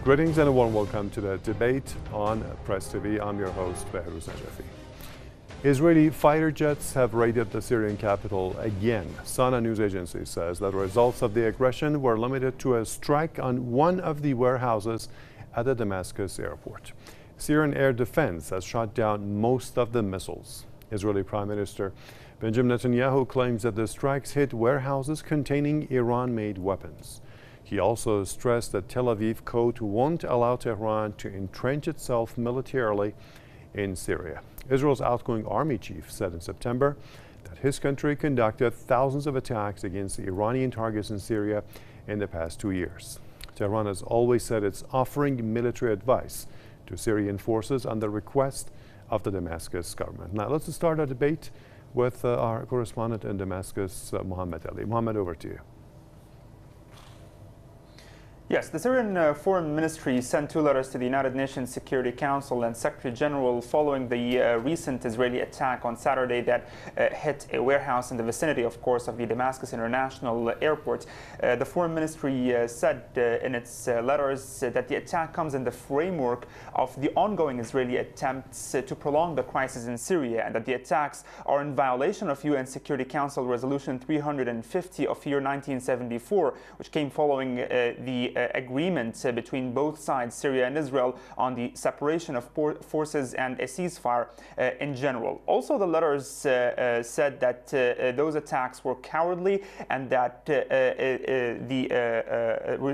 Greetings and a warm welcome to the debate on Press TV. I'm your host, Behrouz Najafi. Israeli fighter jets have raided the Syrian capital again. Sana news agency says that the results of the aggression were limited to a strike on one of the warehouses at the Damascus airport. Syrian air defense has shot down most of the missiles. Israeli Prime Minister Benjamin Netanyahu claims that the strikes hit warehouses containing Iran-made weapons. He also stressed that Tel Aviv won't allow Tehran to entrench itself militarily in Syria. Israel's outgoing army chief said in September that his country conducted thousands of attacks against Iranian targets in Syria in the past 2 years. Tehran has always said it's offering military advice to Syrian forces on the request of the Damascus government. Now let's start a debate with our correspondent in Damascus, Mohammed Ali. Mohammed, over to you. Yes, the Syrian Foreign Ministry sent 2 letters to the United Nations Security Council and Secretary General following the recent Israeli attack on Saturday that hit a warehouse in the vicinity, of course, of the Damascus International Airport. The Foreign Ministry said in its letters that the attack comes in the framework of the ongoing Israeli attempts to prolong the crisis in Syria, and that the attacks are in violation of UN Security Council Resolution 350 of year 1974, which came following the agreement between both sides, Syria and Israel, on the separation of forces and a ceasefire in general. Also, the letters said that those attacks were cowardly and that the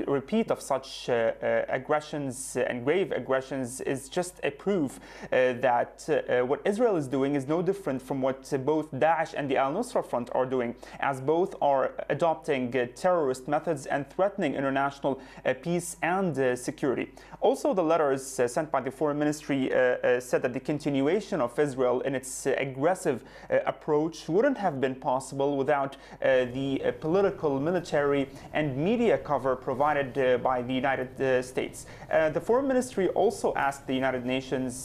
repeat of such aggressions and grave aggressions is just a proof that what Israel is doing is no different from what both Daesh and the al-Nusra Front are doing, as both are adopting terrorist methods and threatening international peace and security. Also, the letters sent by the Foreign Ministry said that the continuation of Israel in its aggressive approach wouldn't have been possible without the political, military and media cover provided by the United States. The Foreign Ministry also asked the United Nations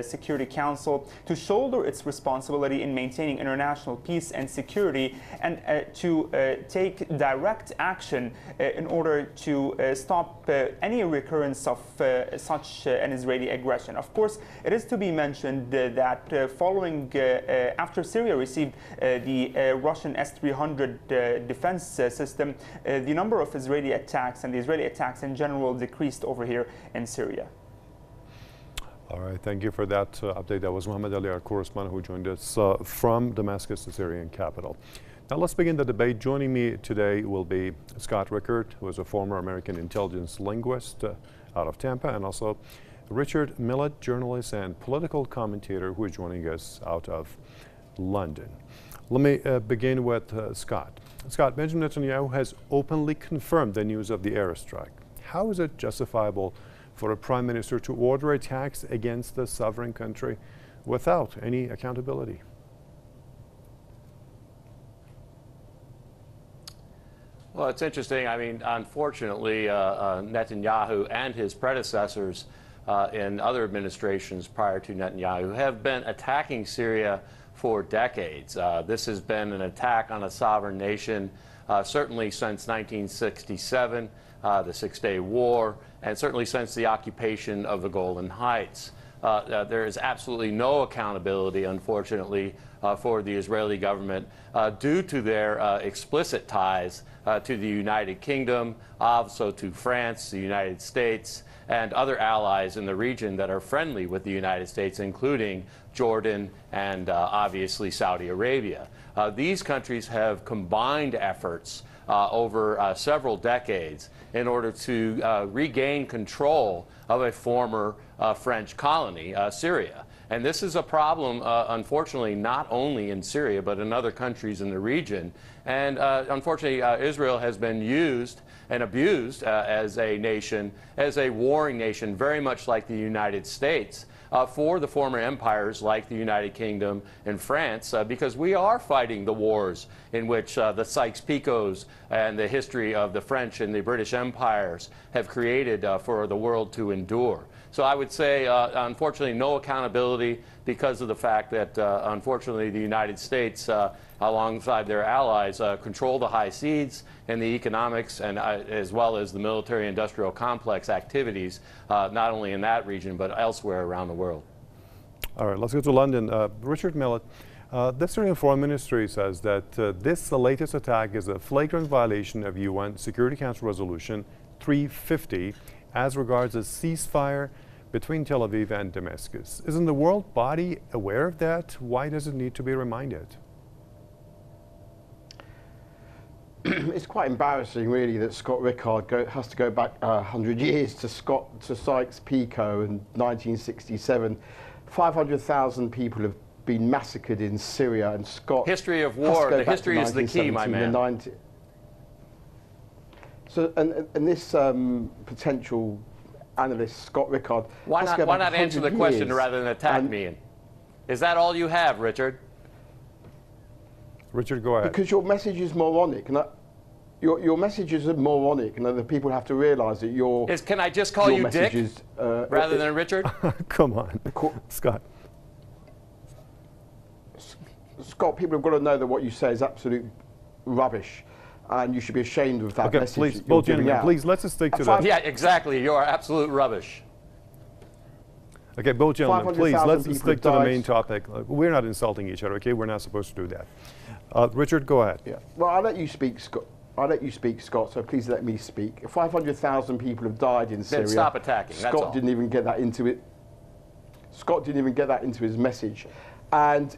Security Council to shoulder its responsibility in maintaining international peace and security, and to take direct action in order to stop any recurrence of such an Israeli aggression. Of course, it is to be mentioned that following after Syria received the Russian S-300 defense system, the number of Israeli attacks and the Israeli attacks in general decreased over here in Syria. All right, thank you for that update. That was Mohammed Ali, our correspondent, who joined us from Damascus, the Syrian capital. Now let's begin the debate. Joining me today will be Scott Rickert, who is a former American intelligence linguist out of Tampa, and also Richard Millett, journalist and political commentator, who is joining us out of London. Let me begin with Scott. Scott, Benjamin Netanyahu has openly confirmed the news of the airstrike. How is it justifiable for a prime minister to order attacks against the sovereign country without any accountability? Well, it's interesting. I mean, unfortunately, Netanyahu and his predecessors in other administrations prior to Netanyahu have been attacking Syria for decades. This has been an attack on a sovereign nation certainly since 1967, the Six-Day War, and certainly since the occupation of the Golan Heights. There is absolutely no accountability, unfortunately, for the Israeli government due to their explicit ties to the United Kingdom, also to France, the United States, and other allies in the region that are friendly with the United States, including Jordan and obviously Saudi Arabia. These countries have combined efforts over several decades in order to regain control of a former French colony, Syria. And this is a problem, unfortunately, not only in Syria, but in other countries in the region. And unfortunately, Israel has been used and abused as a nation, as a warring nation, very much like the United States, for the former empires like the United Kingdom and France, because we are fighting the wars in which the Sykes-Picots and the history of the French and the British empires have created for the world to endure. So I would say, unfortunately, no accountability. because of the fact that, unfortunately, the United States, alongside their allies, control the high seas and the economics, and as well as the military-industrial complex activities, not only in that region but elsewhere around the world. All right, let's go to London. Richard Millett, the Syrian Foreign Ministry says that this latest attack is a flagrant violation of UN Security Council Resolution 350 as regards a ceasefire between Tel Aviv and Damascus. Isn't the world body aware of that? Why does it need to be reminded? It's quite embarrassing, really, that Scott Rickard has to go back 100 years to Sykes-Picot in 1967. 500,000 people have been massacred in Syria, and Scott... History of war, the history is the key, my man. So, and this potential analyst, Scott Rickard... Why not answer the question rather than attack me? Is that all you have, Richard? Richard, go ahead. Because your message is moronic, and your message is moronic, and other people have to realise that your... Can I just call you Dick rather than Richard? Come on, Scott. Scott, people have got to know that what you say is absolute rubbish, and you should be ashamed of that message. Please, both gentlemen, please, let's just stick to that. Yeah, exactly. You are absolute rubbish. Okay, both gentlemen, please, let's stick to the main topic. We're not insulting each other, okay? We're not supposed to do that. Richard, go ahead. Yeah. Well, I'll let you speak, Scott. So please let me speak. 500,000 people have died in Syria. Then stop attacking. Scott didn't even get that into it. Scott didn't even get that into his message. And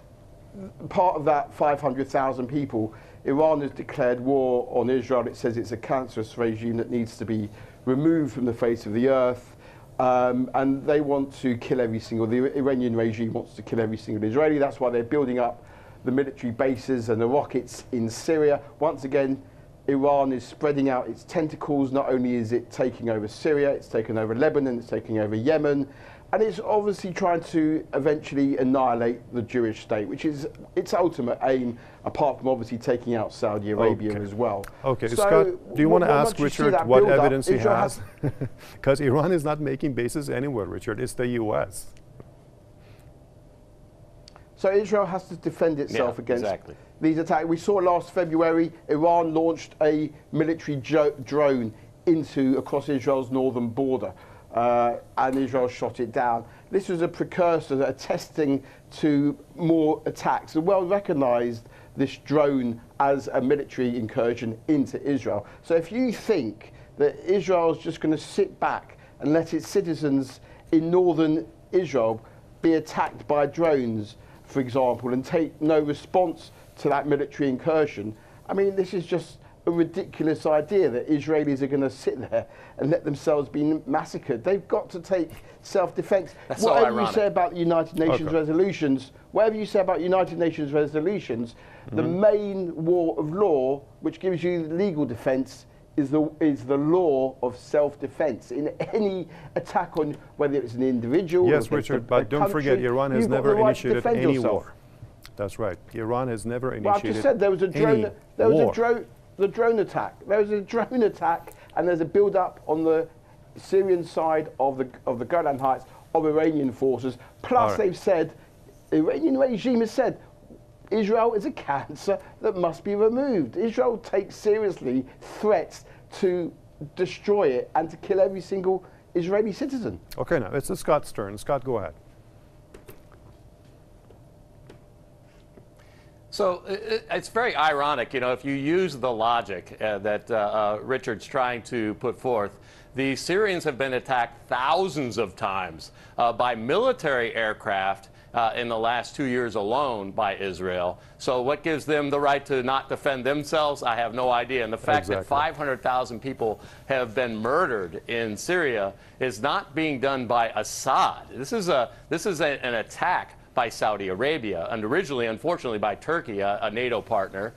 part of that 500,000 people, Iran has declared war on Israel. It says it's a cancerous regime that needs to be removed from the face of the earth. And they want to kill the Iranian regime wants to kill every single Israeli. That's why they're building up the military bases and the rockets in Syria. Once again, Iran is spreading out its tentacles. Not only is it taking over Syria, it's taken over Lebanon, it's taking over Yemen, and it's obviously trying to eventually annihilate the Jewish state, which is its ultimate aim, apart from obviously taking out Saudi Arabia as well. Okay, so Scott, do you want to ask Richard what evidence he has? Because Iran is not making bases anywhere, Richard. It's the U.S. So Israel has to defend itself against these attacks. We saw last February, Iran launched a military drone across Israel's northern border, and Israel shot it down. This was a precursor, attesting to more attacks. The world recognized this drone as a military incursion into Israel. So if you think that Israel is just going to sit back and let its citizens in northern Israel be attacked by drones, for example, and take no response to that military incursion, I mean, this is just a ridiculous idea that Israelis are going to sit there and let themselves be massacred. They've got to take self-defense. Whatever you say about the United Nations resolutions, the main war of law, which gives you legal defense, is the law of self-defense. In any attack on whether it's an individual, yes, Richard, but don't forget, Iran has never initiated any war. That's right. Iran has never initiated. Well, I've just said there was a drone. The drone attack. There was a drone attack, and there's a build-up on the Syrian side of the Golan Heights of Iranian forces. Plus, they've said, the Iranian regime has said, Israel is a cancer that must be removed. Israel takes seriously threats to destroy it and to kill every single Israeli citizen. Okay, now it's Scott's turn. Scott, go ahead. So it's very ironic, you know, if you use the logic that Richard's trying to put forth. The Syrians have been attacked thousands of times by military aircraft in the last 2 years alone by Israel. So what gives them the right to not defend themselves? I have no idea. And the fact that 500,000 people have been murdered in Syria is not being done by Assad. This is an attack by Saudi Arabia, and originally, unfortunately, by Turkey, a NATO partner.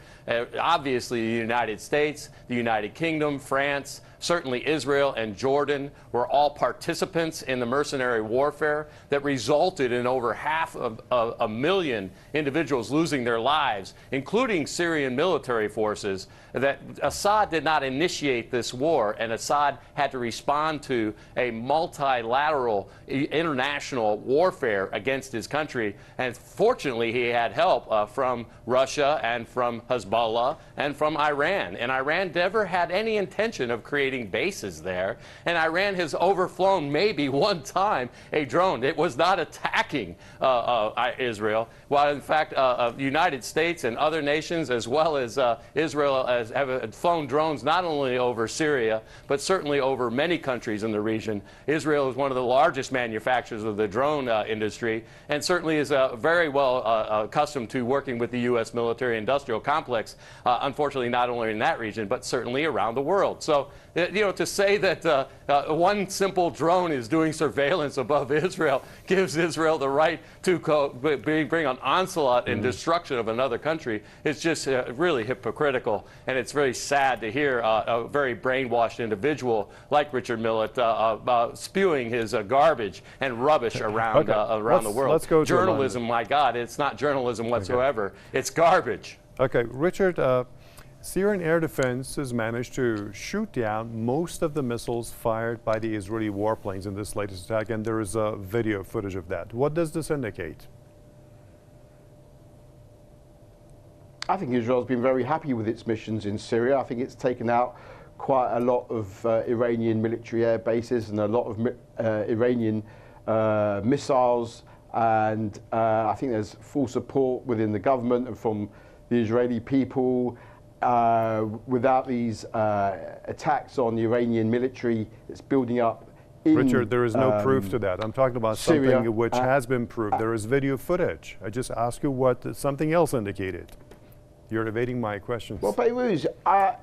Obviously, the United States, the United Kingdom, France, certainly Israel and Jordan were all participants in the mercenary warfare that resulted in over half of a million individuals losing their lives, including Syrian military forces. That Assad did not initiate this war, and Assad had to respond to a multilateral international warfare against his country. And fortunately, he had help from Russia and from Hezbollah and from Iran. And Iran never had any intention of creating bases there. And Iran has overflown maybe one time a drone. It was not attacking Israel, while in fact the United States and other nations, as well as Israel, have flown drones not only over Syria, but certainly over many countries in the region. Israel is one of the largest manufacturers of the drone industry, and certainly is very well accustomed to working with the U.S. military-industrial complex, unfortunately not only in that region, but certainly around the world. So, you know, to say that one simple drone is doing surveillance above Israel gives Israel the right to bring an onslaught and destruction of another country is just really hypocritical. And it's very sad to hear a very brainwashed individual like Richard Millett spewing his garbage and rubbish around, around the world. Let's go to journalism, my God, it's not journalism whatsoever. It's garbage. Okay, Richard, Syrian air defense has managed to shoot down most of the missiles fired by the Israeli warplanes in this latest attack, and there is video footage of that. What does this indicate? I think Israel's been very happy with its missions in Syria. I think it's taken out quite a lot of Iranian military air bases and a lot of Iranian missiles, and I think there's full support within the government and from the Israeli people. Without these attacks on the Iranian military, it's building up in Richard, there is no proof to that. I'm talking about Syria, something which has been proved. There is video footage. I just asked you what something else indicated. You're evading my questions. Well, Beirut,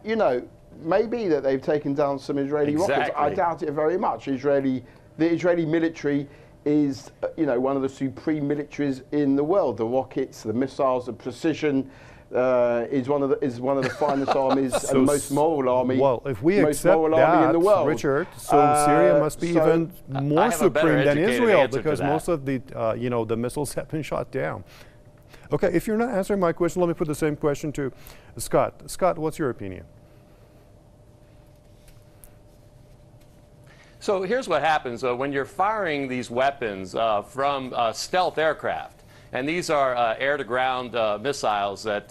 you know, maybe that they've taken down some Israeli rockets. I doubt it very much. The Israeli military is, you know, one of the supreme militaries in the world. The rockets, the missiles, the precision. Is one of the finest armies and the most moral army. Well, if we accept that, in the world. Richard, so Syria must be even more supreme than Israel, because most of the you know, the missiles have been shot down. Okay, if you're not answering my question, let me put the same question to Scott. Scott, what's your opinion? So here's what happens when you're firing these weapons from stealth aircraft. And these are air-to-ground missiles that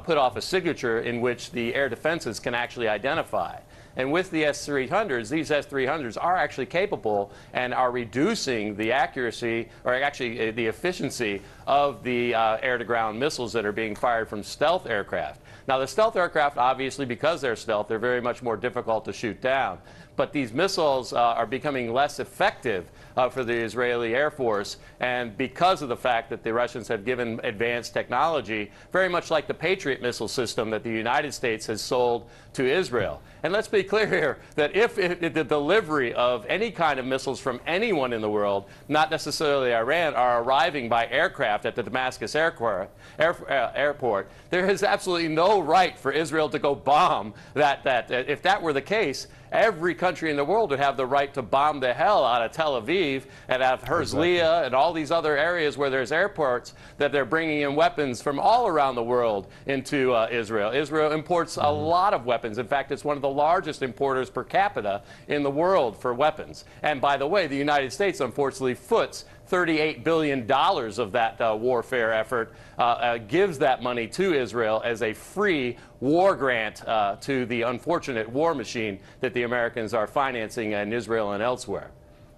put off a signature in which the air defenses can actually identify. And with the S-300s, these S-300s are actually capable and are reducing the accuracy, or actually the efficiency, of the air-to-ground missiles that are being fired from stealth aircraft. Now, the stealth aircraft, obviously, because they're stealth, they're very much more difficult to shoot down. But these missiles are becoming less effective for the Israeli Air Force, and because of the fact that the Russians have given advanced technology, very much like the Patriot missile system that the United States has sold to Israel. And let's be clear here that if the delivery of any kind of missiles from anyone in the world, not necessarily Iran, are arriving by aircraft at the Damascus airport, there is absolutely no right for Israel to go bomb that. If that were the case, every country in the world would have the right to bomb the hell out of Tel Aviv and out of Herzliya and all these other areas where there's airports that they're bringing in weapons from all around the world into Israel. Israel imports a lot of weapons. In fact, it's one of the largest importers per capita in the world for weapons. And by the way, the United States unfortunately foots $38 billion of that warfare effort, gives that money to Israel as a free war grant to the unfortunate war machine that the Americans are financing in Israel and elsewhere.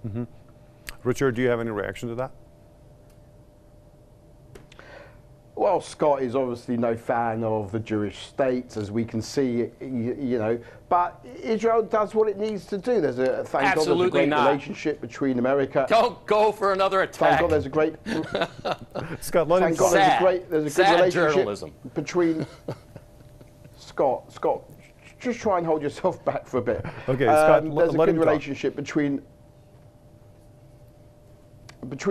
Mm-hmm. Richard, do you have any reaction to that? Well, Scott is obviously no fan of the Jewish state, as we can see, you know. But Israel does what it needs to do. There's a thank God there's a great relationship between America. Don't go for another attack. Thank God there's a great. Scott, let him God there's a good relationship journalism between. Scott, just try and hold yourself back for a bit. Okay, Scott, there's a good relationship between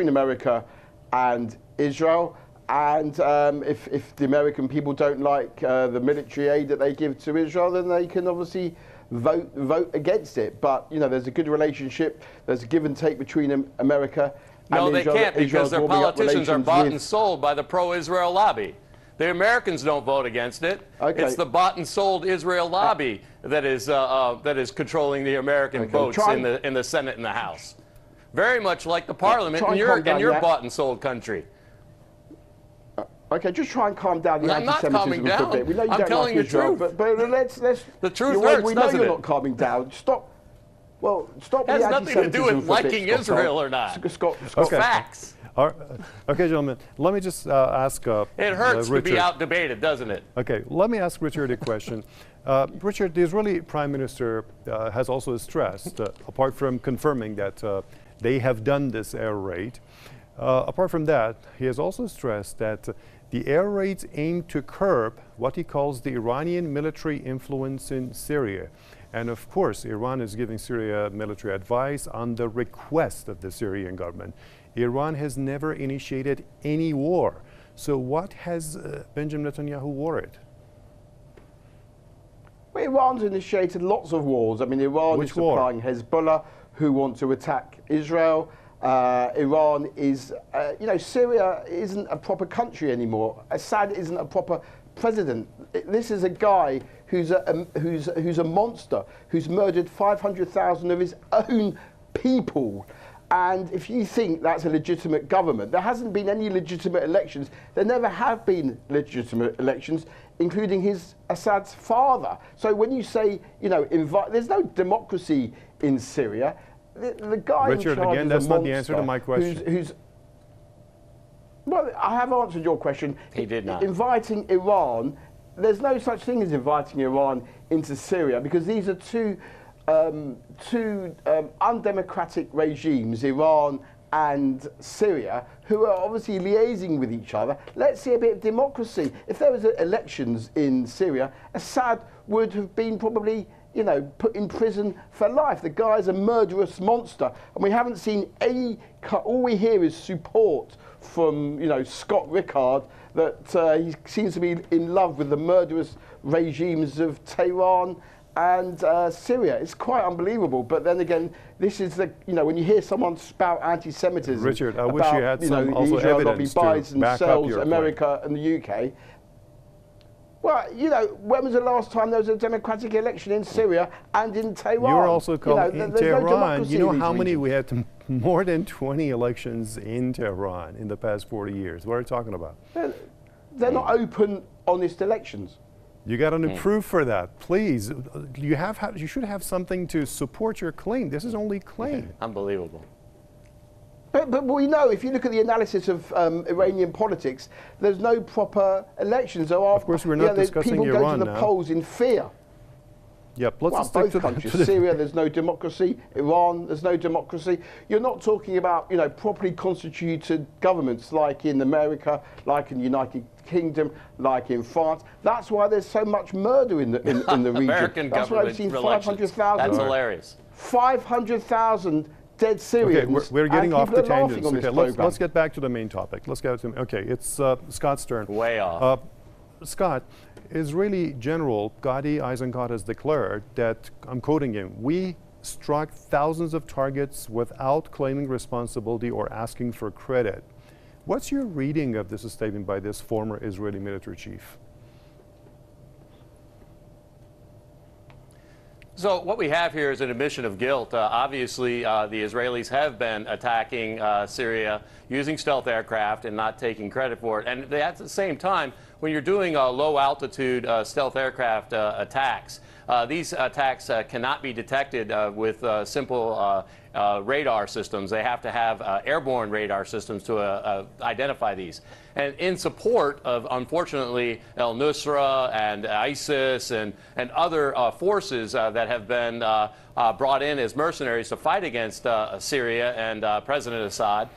America and Israel. And if the American people don't like the military aid that they give to Israel, then they can obviously vote against it. But there's a good relationship. There's a give and take between America and No, they Israel. can't, because their politicians are bought and with... sold by the pro-Israel lobby. The Americans don't vote against it. Okay. It's the bought and sold Israel lobby that is controlling the American votes in the Senate and the House. Very much like the Parliament in your bought and sold country. Okay, just try and calm down the I'm not calming anti-Semitism for a down. bit. We know you I'm don't telling like the Israel, truth. but let's The truth hurts, we know doesn't you're it? not calming down. Stop. Well, stop It has the nothing to do anti-Semitism with for a bit, liking Scott. Israel or not. Scott. Okay. Facts. Okay, gentlemen, let me just ask It hurts to Richard. be out-debated, doesn't it? Okay, let me ask Richard a question. Richard, the Israeli Prime Minister has also stressed, apart from confirming that they have done this air raid, apart from that, he has also stressed that the air raids aim to curb what he calls the Iranian military influence in Syria. And of course, Iran is giving Syria military advice on the request of the Syrian government. Iran has never initiated any war. So what has Benjamin Netanyahu worried? Well, Iran's initiated lots of wars. I mean, Iran is supplying Hezbollah, who want to attack Israel. Iran is, Syria isn't a proper country anymore. Assad isn't a proper president. This is a guy who's a monster, who's murdered 500,000 of his own people. And if you think that's a legitimate government, there hasn't been any legitimate elections. There never have been legitimate elections, including Assad's father. So when you say, there's no democracy in Syria. The guy Richard, in charge again, is that's a not the answer to my question. Well, I have answered your question. He did not. Inviting Iran, there's no such thing as inviting Iran into Syria, because these are two undemocratic regimes, Iran and Syria, who are obviously liaising with each other. Let's see a bit of democracy. If there was elections in Syria, Assad would have been probably put in prison for life. The guy's a murderous monster, and we haven't seen any. All we hear is support from Scott Rickard that he seems to be in love with the murderous regimes of Tehran and Syria. It's quite unbelievable. But then again, this is the when you hear someone spout anti-Semitism, Richard, I wish you had some also Israel evidence buys to and back up sells your America and the UK. Well, when was the last time there was a democratic election in Syria and in Tehran? You're also calling in Tehran. No, you know how many we had more than 20 elections in Tehran in the past 40 years. What are you talking about? They're not open, honest elections. You got any proof for that? Please, you should have something to support your claim. This is only claim. Unbelievable. But we know, if you look at the analysis of Iranian politics, there's no proper elections. Of course, we're not discussing Iran now. People go to the polls in fear. Yep, let's stick both to countries. Syria, there's no democracy. Iran, there's no democracy. You're not talking about, properly constituted governments like in America, like in the United Kingdom, like in France. That's why there's so much murder in the region. American That's why we've seen 500,000. That's hilarious. 500,000 dead Syrians. Okay, we're getting off the tangents. Okay, let's get back to the main topic. Let's go to it's Scott's turn. Way off. Scott, Israeli General Gadi Eisenkot has declared that, I'm quoting him, "We struck thousands of targets without claiming responsibility or asking for credit." What's your reading of this statement by this former Israeli military chief? So what we have here is an admission of guilt. Obviously, the Israelis have been attacking Syria using stealth aircraft and not taking credit for it. And at the same time, when you're doing low-altitude stealth aircraft attacks, these attacks cannot be detected with simple radar systems. They have to have airborne radar systems to identify these. And in support of, unfortunately, al-Nusra and ISIS and other forces that have been brought in as mercenaries to fight against Syria and President Assad,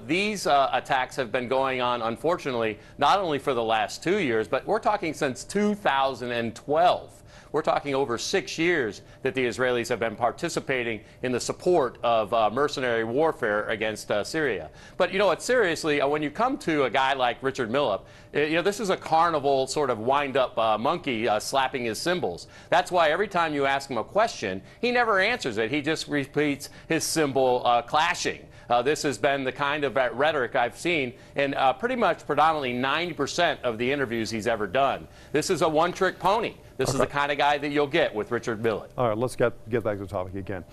these attacks have been going on, unfortunately, not only for the last 2 years, but we're talking since 2012. We're talking over 6 years that the Israelis have been participating in the support of mercenary warfare against Syria. But, you know, seriously, when you come to a guy like Richard Millett, you know, this is a carnival sort of wind-up monkey slapping his cymbals. That's why every time you ask him a question, he never answers it. He just repeats his cymbal clashing. This has been the kind of rhetoric I've seen in pretty much predominantly 90% of the interviews he's ever done. This is a one-trick pony. This is the kind of guy that you'll get with Richard Millett. All right, let's get back to the topic again.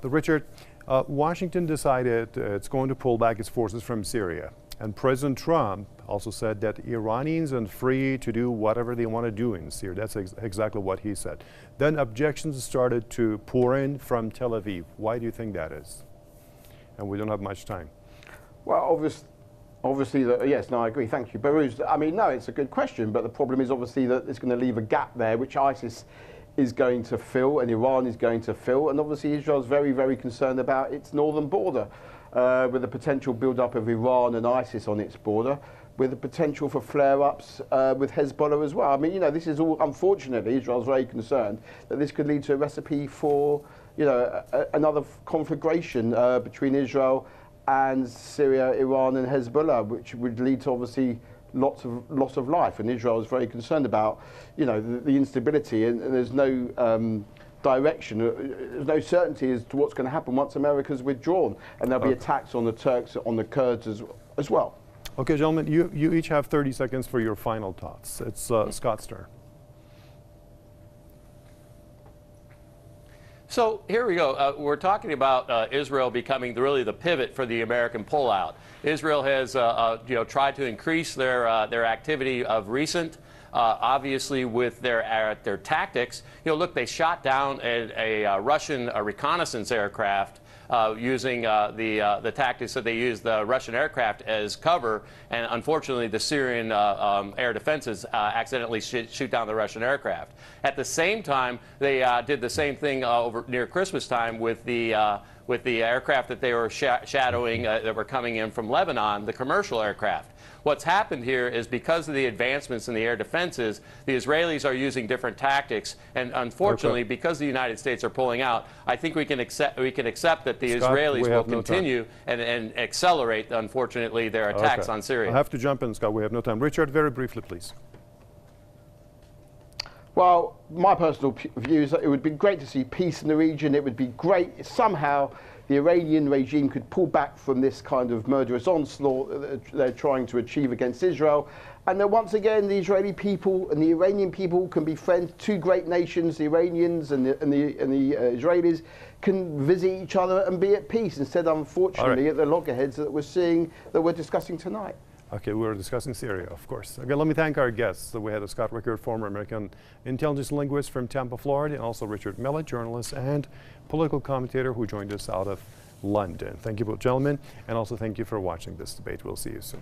Richard, Washington decided it's going to pull back its forces from Syria. And President Trump also said that Iranians are free to do whatever they want to do in Syria. That's exactly what he said. Then objections started to pour in from Tel Aviv. Why do you think that is? And we don't have much time. Well, obviously, yes, no, I agree. Thank you, Behrouz. I mean, no, it's a good question, but the problem is obviously that it's going to leave a gap there, which ISIS is going to fill and Iran is going to fill. And obviously, Israel is very, very concerned about its northern border, with the potential build-up of Iran and ISIS on its border, with the potential for flare-ups with Hezbollah as well. I mean, you know, this is all, unfortunately, Israel's very concerned that this could lead to a recipe for, you know, another conflagration between Israel and Syria, Iran and Hezbollah, which would lead to obviously lots of loss of life. And Israel is very concerned about, you know, the instability, and there's no direction, there's no certainty as to what's going to happen once America's withdrawn, and there'll be attacks on the Turks, on the Kurds as well. Okay, gentlemen, you each have 30 seconds for your final thoughts. It's Scott's turn. So here we go. We're talking about Israel becoming really the pivot for the American pullout. Israel has you know, tried to increase their activity of recent. Obviously, with their tactics, you know, look, they shot down a Russian reconnaissance aircraft using the tactics that they used the Russian aircraft as cover, and unfortunately, the Syrian air defenses accidentally shoot down the Russian aircraft. At the same time, they did the same thing over near Christmas time with the aircraft that they were shadowing that were coming in from Lebanon, the commercial aircraft. What's happened here is because of the advancements in the air defenses, the Israelis are using different tactics, and unfortunately, because the United States are pulling out, I think we can accept that the Scott, Israelis will continue and accelerate, unfortunately, their attacks on Syria. I have to jump in, Scott. We have no time. Richard, very briefly, please. Well, my personal view is that it would be great to see peace in the region. It would be great if somehow the Iranian regime could pull back from this kind of murderous onslaught that they're trying to achieve against Israel. And that once again, the Israeli people and the Iranian people can be friends. Two great nations, the Iranians and the Israelis, can visit each other and be at peace instead, unfortunately, at the loggerheads that we're discussing tonight. Okay, we were discussing Syria, of course. Okay, let me thank our guests. So we had Scott Rickard, former American intelligence linguist from Tampa, Florida, and also Richard Millett, journalist and political commentator who joined us out of London. Thank you both, gentlemen, and also thank you for watching this debate. We'll see you soon.